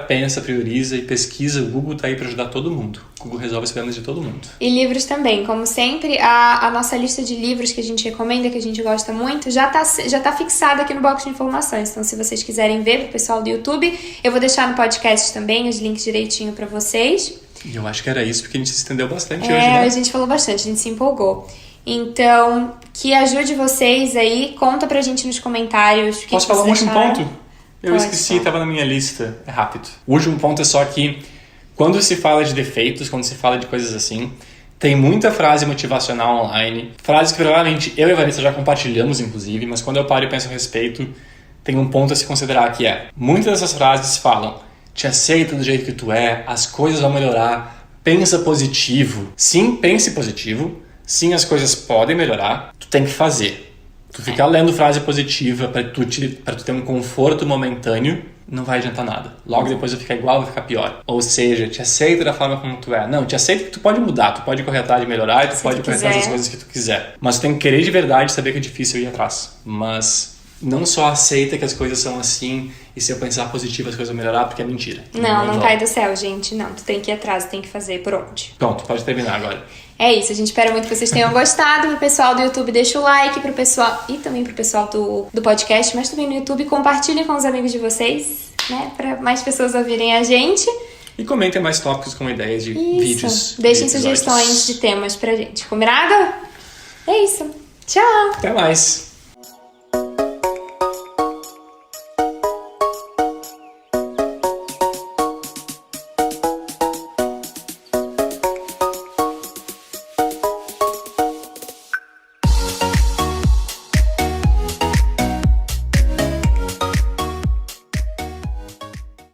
pensa, prioriza e pesquisa. O Google tá aí pra ajudar todo mundo. O Google resolve os problemas de todo mundo. E livros também. Como sempre, a nossa lista de livros que a gente recomenda, que a gente gosta muito, já tá fixada aqui no box de informações. Então, se vocês quiserem ver, pro pessoal do YouTube, eu vou deixar no podcast também os links direitinho pra vocês. E eu acho que era isso, porque a gente se estendeu bastante hoje, né? A gente falou bastante, a gente se empolgou. Então, que ajude vocês aí. Conta pra gente nos comentários. Posso falar um último ponto? Eu esqueci, estava na minha lista. É rápido. O último ponto é só que quando se fala de defeitos, quando se fala de coisas assim, tem muita frase motivacional online. Frases que provavelmente eu e a Vanessa já compartilhamos, inclusive, mas quando eu paro e penso a respeito, tem um ponto a se considerar que é: muitas dessas frases falam: te aceita do jeito que tu é, as coisas vão melhorar, pensa positivo. Sim, pense positivo. Sim, as coisas podem melhorar, tu tem que fazer. Tu ficar lendo frase positiva pra tu ter um conforto momentâneo, não vai adiantar nada. Logo depois vai ficar igual, vai ficar pior. Ou seja, te aceita da forma como tu é. Não, te aceita que tu pode mudar, tu pode correr atrás de melhorar e tu pode correr atrás das coisas que tu quiser. Mas tu tem que querer de verdade saber que é difícil ir atrás. Mas não só aceita que as coisas são assim e se eu pensar positivo as coisas vão melhorar, porque é mentira. Não cai do céu, gente. Não, tu tem que ir atrás, tu tem que fazer por onde. Pronto, pode terminar agora. É isso, a gente espera muito que vocês tenham gostado. Pro pessoal do YouTube, deixa o like, pro pessoal e também pro pessoal do podcast, mas também no YouTube, compartilhem com os amigos de vocês, né? Pra mais pessoas ouvirem a gente. E comentem mais tópicos com ideias de vídeos. Deixem sugestões de temas pra gente. Combinado? É isso. Tchau! Até mais!